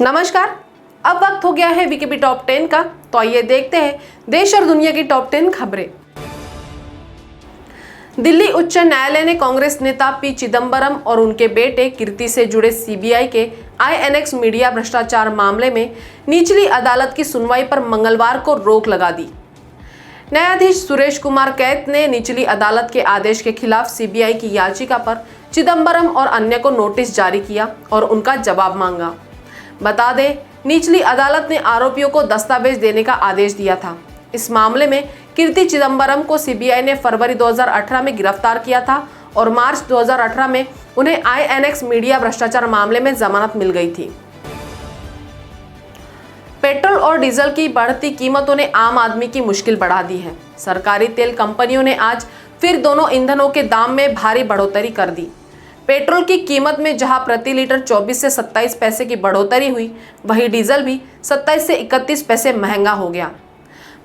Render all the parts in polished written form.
नमस्कार। अब वक्त हो गया है वीकेबी टॉप 10 का, तो आइए देखते हैं देश और दुनिया की टॉप 10 खबरें। दिल्ली उच्च न्यायालय ने कांग्रेस नेता पी चिदंबरम और उनके बेटे कीर्ति से जुड़े सीबीआई के आईएनएक्स मीडिया भ्रष्टाचार मामले में निचली अदालत की सुनवाई पर मंगलवार को रोक लगा दी। न्यायाधीश सुरेश कुमार कैत ने निचली अदालत के आदेश के खिलाफ सीबीआई की याचिका पर चिदंबरम और अन्य को नोटिस जारी किया और उनका जवाब मांगा। बता दें, निचली अदालत ने आरोपियों को दस्तावेज देने का आदेश दिया था। इस मामले में कीर्ति चिदंबरम को सीबीआई ने फरवरी 2018 में गिरफ्तार किया था और मार्च 2018 में उन्हें आईएनएक्स मीडिया भ्रष्टाचार मामले में जमानत मिल गई थी। पेट्रोल और डीजल की बढ़ती कीमतों ने आम आदमी की मुश्किल बढ़ा दी है। सरकारी तेल कंपनियों ने आज फिर दोनों ईंधनों के दाम में भारी बढ़ोतरी कर दी। पेट्रोल की कीमत में जहां प्रति लीटर 24 से 27 पैसे की बढ़ोतरी हुई, वहीं डीजल भी 27 से 31 पैसे महंगा हो गया।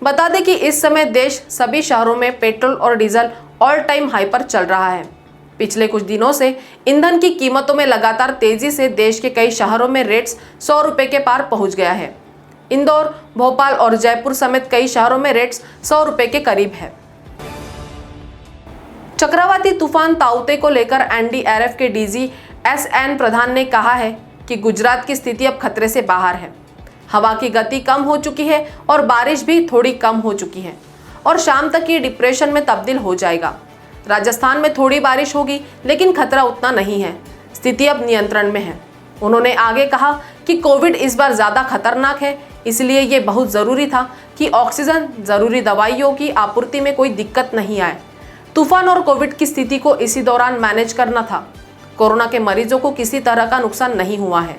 बता दें कि इस समय देश सभी शहरों में पेट्रोल और डीजल ऑल टाइम हाई पर चल रहा है। पिछले कुछ दिनों से ईंधन की कीमतों में लगातार तेजी से देश के कई शहरों में रेट्स 100 रुपए के पार पहुंच गया है। इंदौर, भोपाल और जयपुर समेत कई शहरों में रेट्स 100 रुपए के करीब है। चक्रवाती तूफान ताउते को लेकर एनडीआरएफ के डीजी एसएन प्रधान ने कहा है कि गुजरात की स्थिति अब खतरे से बाहर है। हवा की गति कम हो चुकी है और बारिश भी थोड़ी कम हो चुकी है और शाम तक ये डिप्रेशन में तब्दील हो जाएगा। राजस्थान में थोड़ी बारिश होगी, लेकिन खतरा उतना नहीं है। स्थिति अब नियंत्रण में है। उन्होंने आगे कहा कि कोविड इस बार ज़्यादा खतरनाक है, इसलिए ये बहुत ज़रूरी था कि ऑक्सीजन, ज़रूरी दवाइयों की आपूर्ति में कोई दिक्कत नहीं आए। तूफान और कोविड की स्थिति को इसी दौरान मैनेज करना था। कोरोना के मरीजों को किसी तरह का नुकसान नहीं हुआ है।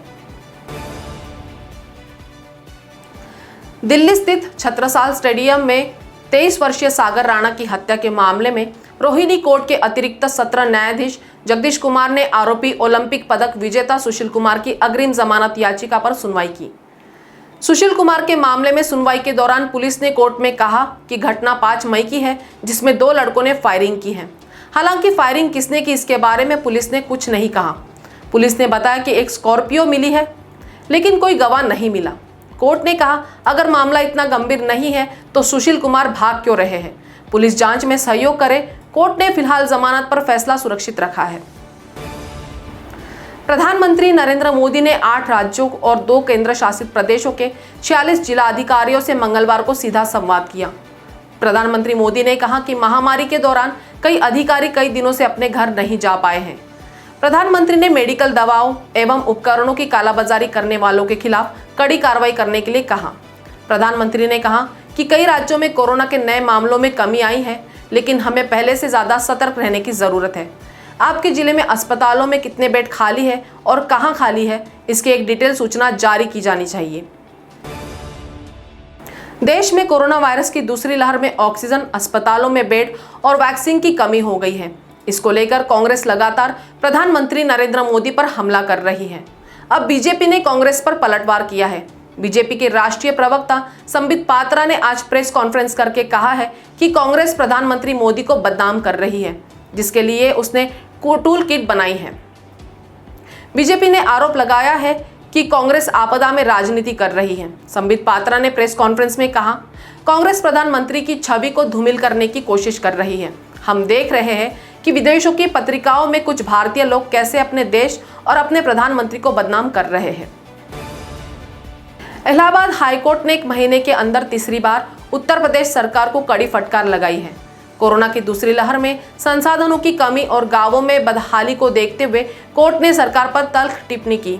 दिल्ली स्थित छत्रसाल स्टेडियम में 23 वर्षीय सागर राणा की हत्या के मामले में रोहिणी कोर्ट के अतिरिक्त सत्र न्यायाधीश जगदीश कुमार ने आरोपी ओलंपिक पदक विजेता सुशील कुमार की अग्रिम जमानत याचिका पर सुनवाई की। सुशील कुमार के मामले में सुनवाई के दौरान पुलिस ने कोर्ट में कहा कि घटना 5 मई की है, जिसमें 2 लड़कों ने फायरिंग की है। हालांकि फायरिंग किसने की, इसके बारे में पुलिस ने कुछ नहीं कहा। पुलिस ने बताया कि एक स्कॉर्पियो मिली है, लेकिन कोई गवाह नहीं मिला। कोर्ट ने कहा, अगर मामला इतना गंभीर नहीं है तो सुशील कुमार भाग क्यों रहे हैं? पुलिस जांच में सहयोग करे। कोर्ट ने फिलहाल जमानत पर फैसला सुरक्षित रखा है। प्रधानमंत्री नरेंद्र मोदी ने 8 राज्यों और 2 केंद्र शासित प्रदेशों के 46 जिला अधिकारियों से मंगलवार को सीधा संवाद किया। प्रधानमंत्री मोदी ने कहा कि महामारी के दौरान कई अधिकारी कई दिनों से अपने घर नहीं जा पाए हैं। प्रधानमंत्री ने मेडिकल दवाओं एवं उपकरणों की कालाबाजारी करने वालों के खिलाफ कड़ी कार्रवाई करने के लिए कहा। प्रधानमंत्री ने कहा कि कई राज्यों में कोरोना के नए मामलों में कमी आई है, लेकिन हमें पहले से ज़्यादा सतर्क रहने की ज़रूरत है। आपके जिले में अस्पतालों में कितने बेड खाली है और कहां खाली है, इसकी एक डिटेल सूचना जारी की जानी चाहिए। देश में कोरोना वायरस की दूसरी लहर में ऑक्सीजन, अस्पतालों में बेड और वैक्सीन की कमी हो गई है। इसको लेकर कांग्रेस लगातार प्रधानमंत्री नरेंद्र मोदी पर हमला कर रही है। अब बीजेपी ने कांग्रेस पर पलटवार किया है। बीजेपी के राष्ट्रीय प्रवक्ता संबित पात्रा ने आज प्रेस कॉन्फ्रेंस करके कहा है कि कांग्रेस प्रधानमंत्री मोदी को बदनाम कर रही है, जिसके लिए उसने टूल किट बनाई है। बीजेपी ने आरोप लगाया है कि कांग्रेस आपदा में राजनीति कर रही है। संबित पात्रा ने प्रेस कॉन्फ्रेंस में कहा, कांग्रेस प्रधानमंत्री की छवि को धूमिल करने की कोशिश कर रही है। हम देख रहे हैं कि विदेशों की पत्रिकाओं में कुछ भारतीय लोग कैसे अपने देश और अपने प्रधानमंत्री को बदनाम कर रहे हैं। इलाहाबाद हाईकोर्ट ने 1 महीने के अंदर तीसरी बार उत्तर प्रदेश सरकार को कड़ी फटकार लगाई है। कोरोना की दूसरी लहर में संसाधनों की कमी और गांवों में बदहाली को देखते हुए कोर्ट ने सरकार पर तल्ख टिप्पणी की।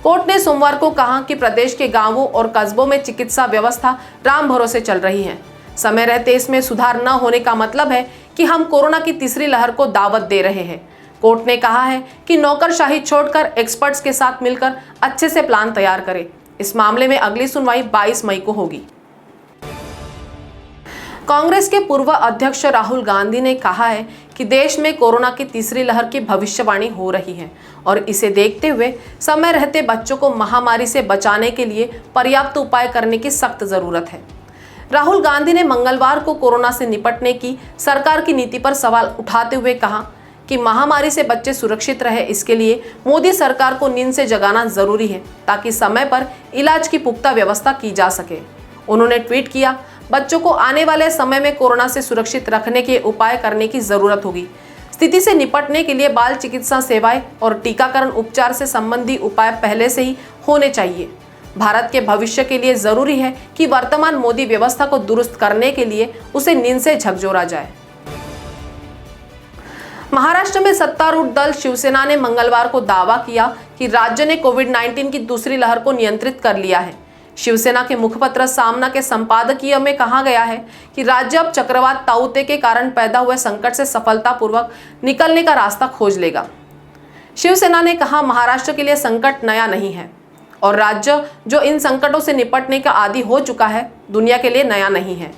कोर्ट ने सोमवार को कहा कि प्रदेश के गांवों और कस्बों में चिकित्सा व्यवस्था राम भरोसे चल रही है। समय रहते इसमें सुधार न होने का मतलब है कि हम कोरोना की तीसरी लहर को दावत दे रहे हैं। कोर्ट ने कहा है कि नौकरशाही छोड़कर एक्सपर्ट्स के साथ मिलकर अच्छे से प्लान तैयार करें। इस मामले में अगली सुनवाई 22 मई को होगी। कांग्रेस के पूर्व अध्यक्ष राहुल गांधी ने कहा है कि देश में कोरोना की तीसरी लहर की भविष्यवाणी हो रही है और इसे देखते हुए समय रहते बच्चों को महामारी से बचाने के लिए पर्याप्त उपाय करने की सख्त जरूरत है। राहुल गांधी ने मंगलवार को कोरोना से निपटने की सरकार की नीति पर सवाल उठाते हुए कहा कि महामारी से बच्चे सुरक्षित रहे, इसके लिए मोदी सरकार को नींद से जगाना जरूरी है ताकि समय पर इलाज की पुख्ता व्यवस्था की जा सके। उन्होंने ट्वीट किया, बच्चों को आने वाले समय में कोरोना से सुरक्षित रखने के उपाय करने की जरूरत होगी। स्थिति से निपटने के लिए बाल चिकित्सा सेवाएं और टीकाकरण उपचार से संबंधी उपाय पहले से ही होने चाहिए। भारत के भविष्य के लिए जरूरी है कि वर्तमान मोदी व्यवस्था को दुरुस्त करने के लिए उसे नींद से झकझोरा जाए। महाराष्ट्र में सत्तारूढ़ दल शिवसेना ने मंगलवार को दावा किया कि राज्य ने कोविड-19 की दूसरी लहर को नियंत्रित कर लिया है। शिवसेना के मुखपत्र सामना के संपादकीय में कहा गया है कि राज्य अब चक्रवात ताऊते के कारण पैदा हुए संकट से सफलतापूर्वक निकलने का रास्ता खोज लेगा। शिवसेना ने कहा, महाराष्ट्र के लिए संकट नया नहीं है और राज्य जो इन संकटों से निपटने का आदी हो चुका है, दुनिया के लिए नया नहीं है।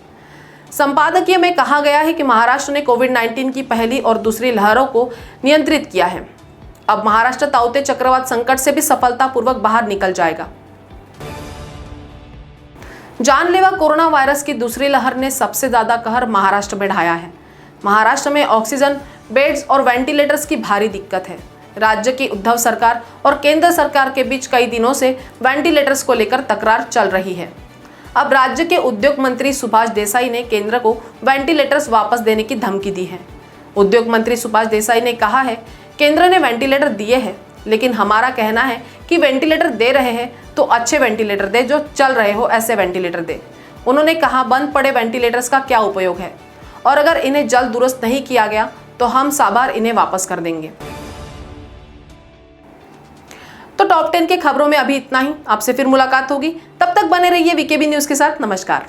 संपादकीय में कहा गया है कि महाराष्ट्र ने कोविड-19 की पहली और दूसरी लहरों को नियंत्रित किया है। अब महाराष्ट्र ताऊते चक्रवात संकट से भी सफलतापूर्वक बाहर निकल जाएगा। जानलेवा कोरोना वायरस की दूसरी लहर ने सबसे ज्यादा कहर महाराष्ट्र में ढाया है। महाराष्ट्र में ऑक्सीजन बेड्स और वेंटिलेटर्स की भारी दिक्कत है। राज्य की उद्धव सरकार और केंद्र सरकार के बीच कई दिनों से वेंटिलेटर्स को लेकर तकरार चल रही है। अब राज्य के उद्योग मंत्री सुभाष देसाई ने केंद्र को वेंटिलेटर्स वापस देने की धमकी दी है। उद्योग मंत्री सुभाष देसाई ने कहा है, केंद्र ने वेंटिलेटर दिए हैं, लेकिन हमारा कहना है कि वेंटिलेटर दे रहे हैं तो अच्छे वेंटिलेटर दे, जो चल रहे हो ऐसे वेंटिलेटर दे। उन्होंने कहा, बंद पड़े वेंटिलेटर्स का क्या उपयोग है और अगर इन्हें जल्द दुरुस्त नहीं किया गया तो हम साबार इन्हें वापस कर देंगे। तो टॉप 10 के खबरों में अभी इतना ही। आपसे फिर मुलाकात होगी, तब तक बने रहिए वीकेबी न्यूज के साथ। नमस्कार।